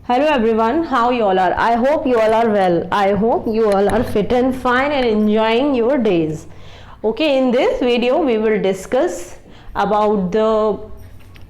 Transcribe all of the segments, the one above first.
Hello everyone, how you all are? I hope you all are well. I hope you all are fit and fine and enjoying your days. Okay, in this video we will discuss about the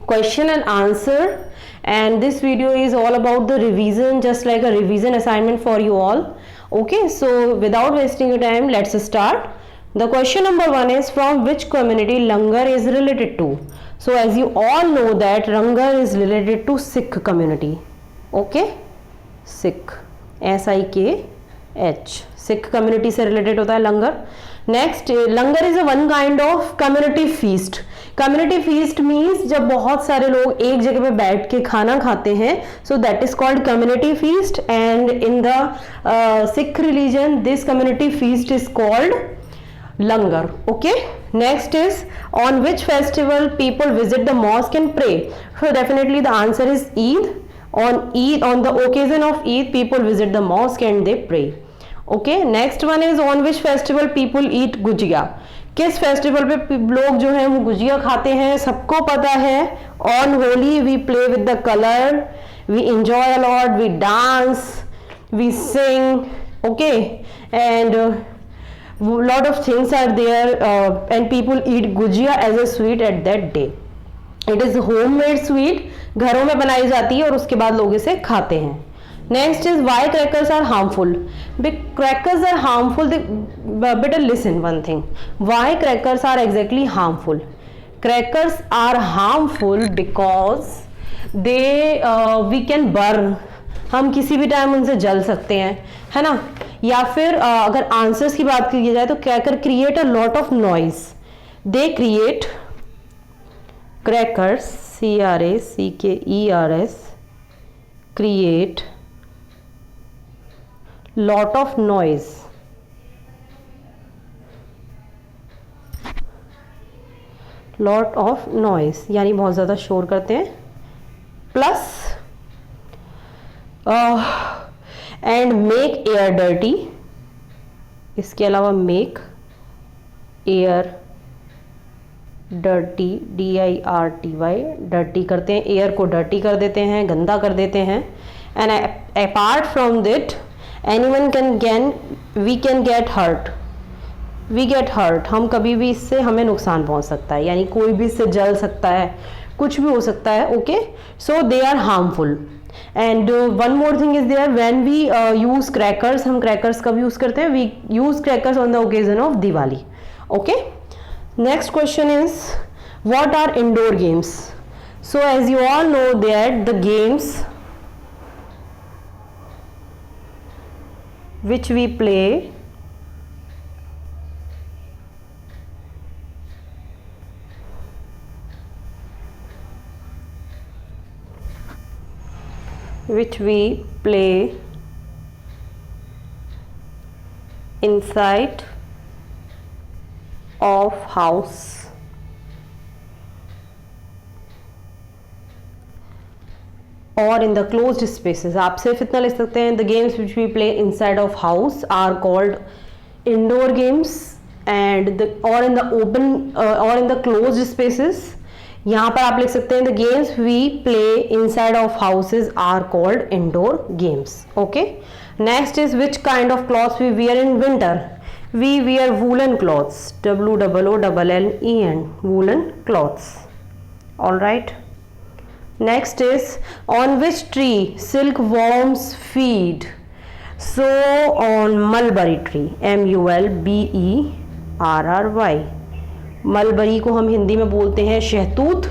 question and answer, and this video is all about the revision, just like a revision assignment for you all. Okay, so without wasting your time, let's start. The question number 1 is, from which community Langar is related to? So as you all know that Langar is related to Sikh community. Okay, Sikh, SIKH, Sikh community से related होता है langar. Next, langar is a one kind of community feast. Community feast means जब बहुत सारे लोग एक जगह पे बैठ के खाना खाते हैं, so that is called community feast. And in the Sikh religion this community feast is called langar. Okay, next is, on which festival people visit the mosque and pray? So definitely the answer is Eid. On the occasion of Eid, people visit the mosque and they pray. Okay, next one is, on which festival people eat gujia? किस festival पे लोग जो हैं वो गुजिया खाते हैं? सबको पता है, on Holi we play with the color, we enjoy a lot, we dance, we sing. Okay, and lot of things are there, and people eat gujia as a sweet at that day. It is homemade sweet, घरों में बनाई जाती है और उसके बाद लोग इसे खाते हैं. Next is, why crackers are harmful? Crackers are harmful, better listen one thing. Why crackers are exactly harmful? Crackers are harmful because they we can burn. हम किसी भी टाइम उनसे जल सकते हैं, है ना. या फिर अगर आंसर्स की बात की जाए तो cracker create a lot of noise. They create crackers, CRACKERS, create lot of noise. Lot of noise यानी बहुत ज़्यादा शोर करते हैं. Plus and make air dirty. इसके अलावा make air dirty, DIRTY, dirty करते हैं, एयर को डर्टी कर देते हैं, गंदा कर देते हैं. And apart from that anyone we can get hurt. We get hurt, हम कभी भी इससे हमें नुकसान पहुंच सकता है, यानी कोई भी इससे जल सकता है, कुछ भी हो सकता है. Okay, so they are harmful. And one more thing is there, when we use crackers, हम क्रैकर्स कब यूज करते हैं? We use crackers on the occasion of Diwali. Okay, next question is, what are indoor games? So as you all know that the games which we play inside of house or in the closed spaces. आप सिर्फ इतना लिख सकते हैं, the games which we play inside of house are called indoor games, and or in the open or in the closed spaces. यहाँ पर आप लिख सकते हैं, the games we play inside of houses are called indoor games. Okay, next is, which kind of clothes we wear in winter? We wear woolen clothes, WOOLLEN, woolen clothes. All right. Next is, on which tree silkworms feed? So on mulberry tree, MULBERRY. Mulberry को हम हिंदी में बोलते हैं शहतूत,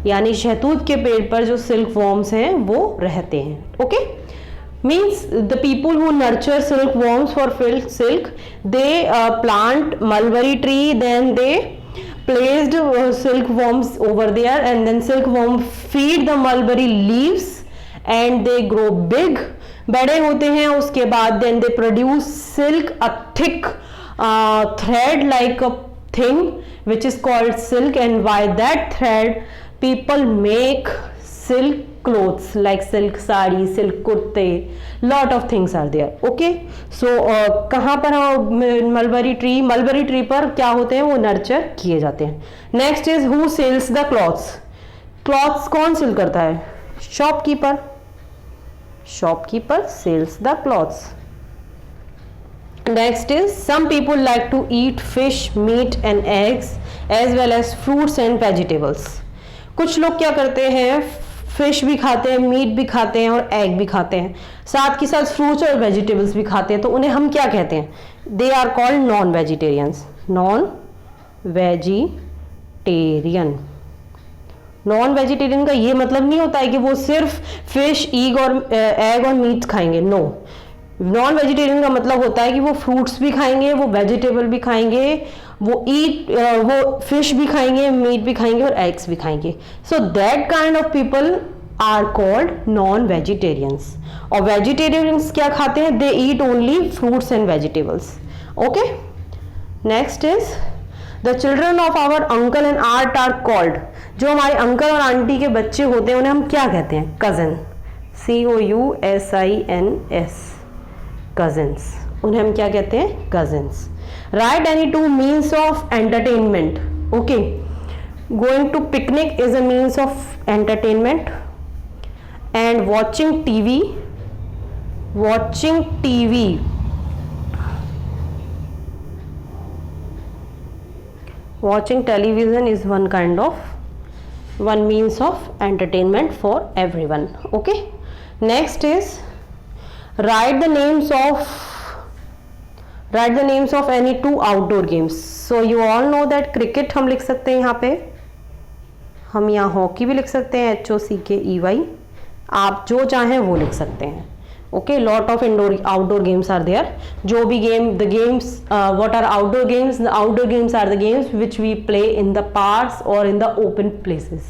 यानी शहतूत के पेड़ पर जो सिल्कवॉर्म्स हैं वो रहते हैं. Okay, means the people who nurture silkworms for silk, they plant mulberry tree, then they placed silkworms over there, and then silkworm feed the mulberry leaves and they grow big, बड़े होते हैं. उसके बाद then they produce silk, a thick thread like a thing which is called silk, and by that thread people make silk clothes like silk sari, silk कुर्ते, lot of things are there. Okay, so कहाँ पर mulberry tree पर क्या होते हैं? वो nurture किए जाते हैं. Next is, who sells the clothes? Clothes कौन सेल करता है? Shopkeeper. shopkeeper sells the clothes. Next is some people like to eat fish, meat and eggs as well as fruits and vegetables. कुछ लोग क्या करते हैं, फिश भी खाते हैं, मीट भी खाते हैं और एग भी खाते हैं, साथ के साथ फ्रूट्स और वेजिटेबल्स भी खाते हैं, तो उन्हें हम क्या कहते हैं? They are called non vegetarians. Non vegetarian. Non vegetarian का ये मतलब नहीं होता है कि वो सिर्फ फिश, एग और मीट खाएंगे. नो, नॉन वेजिटेरियन का मतलब होता है कि वो फ्रूट्स भी खाएंगे, वो वेजिटेबल भी खाएंगे, वो फिश भी खाएंगे, मीट भी खाएंगे और एग्स भी खाएंगे. So that kind of people are called non vegetarians. और वेजिटेरियंस क्या खाते हैं? They eat only fruits and vegetables. Okay. Next is the children of our uncle and aunt are called. जो हमारे अंकल और आंटी के बच्चे होते हैं उन्हें हम क्या कहते हैं? कजन. COUSINS. कजिन्स. उन्हें हम क्या कहते हैं? Cousins. Write any two means of entertainment. Okay. Going to picnic is a means of entertainment and watching TV watching television is one means of entertainment for everyone. Okay. Next is write the names of any two outdoor games. So you all know that cricket हम लिख सकते हैं, यहाँ पे हम यहाँ hockey भी लिख सकते हैं, HOCKEY. आप जो चाहें वो लिख सकते हैं. Okay, lot of outdoor games are there. जो भी the games what are outdoor games? The outdoor games are the games which we play in the parks or in the open places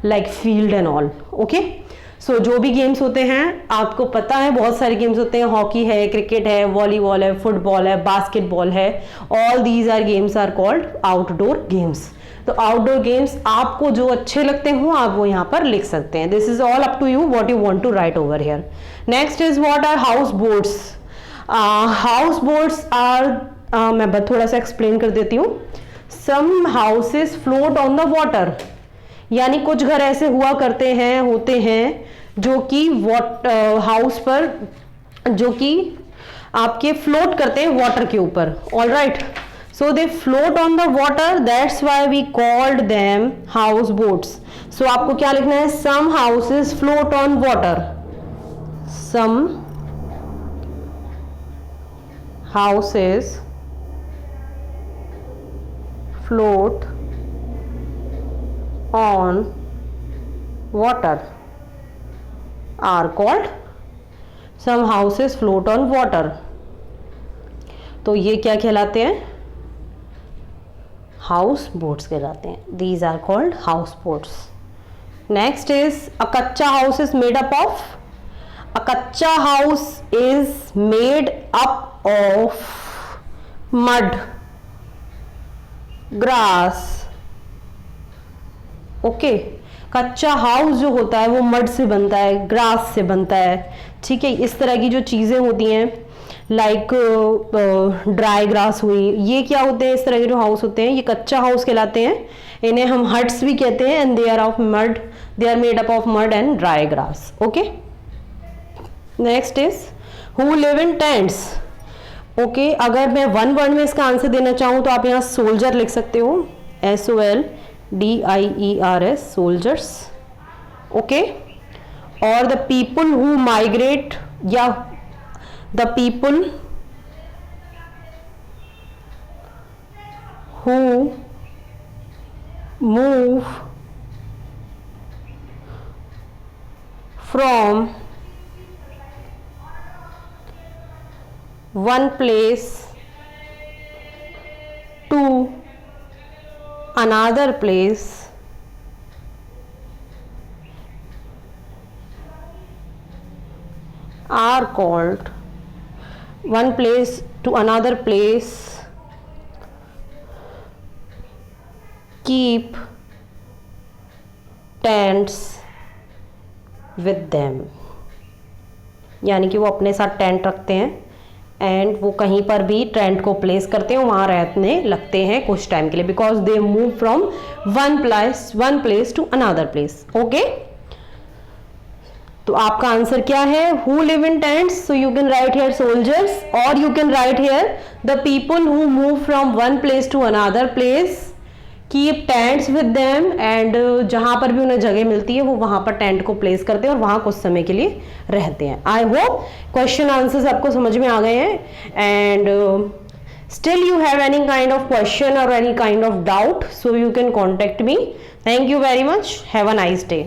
like field and all. Okay, so जो भी games होते हैं आपको पता है, बहुत सारे games होते हैं. हॉकी है, क्रिकेट है, वॉलीबॉल है, फुटबॉल है, बास्केटबॉल है. all these are games are called outdoor games. तो आउटडोर गेम्स आपको जो अच्छे लगते हो आप वो यहाँ पर लिख सकते हैं. This is all up to you what you want to write over here. Next is what are house boats. House boats are, मैं थोड़ा सा एक्सप्लेन कर देती हूँ. Some houses float on the water. यानी कुछ घर ऐसे हुआ करते हैं, होते हैं जो कि हाउस पर जो कि आपके फ्लोट करते हैं वाटर के ऊपर. All right. So they float on the water. That's why we called them house boats. So आपको क्या लिखना है? Some houses float on water. Some houses float on water are called some houses float on water. तो ये क्या कहलाते हैं? House boats कहलाते हैं. These are called house boats. Next is a kutcha house is made up of. A kutcha house is made up of mud, grass. Okay. Kutcha house जो होता है वो मड से बनता है, ग्रास से बनता है. ठीक है. इस तरह की जो चीज़ें होती हैं लाइक ड्राई ग्रास हुई, ये क्या होते हैं? इस तरह के जो हाउस होते हैं ये कच्चा हाउस कहलाते हैं. इन्हें हम हट्स भी कहते हैं. And they are made up of mud and dry grass. Okay. Next is who live in tents. Okay. अगर मैं वन वर्ड में इसका आंसर देना चाहूँ तो आप यहाँ सोल्जर लिख सकते हो. SOLDIERS, soldiers. ओके. और द पीपल हु माइग्रेट या the people who move from one place to another place are called one place to another place, keep tents with them. यानी कि वो अपने साथ टेंट रखते हैं एंड वो कहीं पर भी टेंट को प्लेस करते हैं, वहाँ रहने लगते हैं कुछ टाइम के लिए. Because they move from one place to another place. Okay. तो आपका आंसर क्या है? Who live in tents? So you can write here soldiers, और you can write here the people who move from one place to another place, keep tents with them, and जहां पर भी उन्हें जगह मिलती है वो वहां पर टेंट को प्लेस करते हैं और वहां कुछ समय के लिए रहते हैं। आई होप क्वेश्चन आंसर्स आपको समझ में आ गए हैं, and still you have any kind of question or any kind of doubt, so you can contact me. Thank you very much. Have a nice day.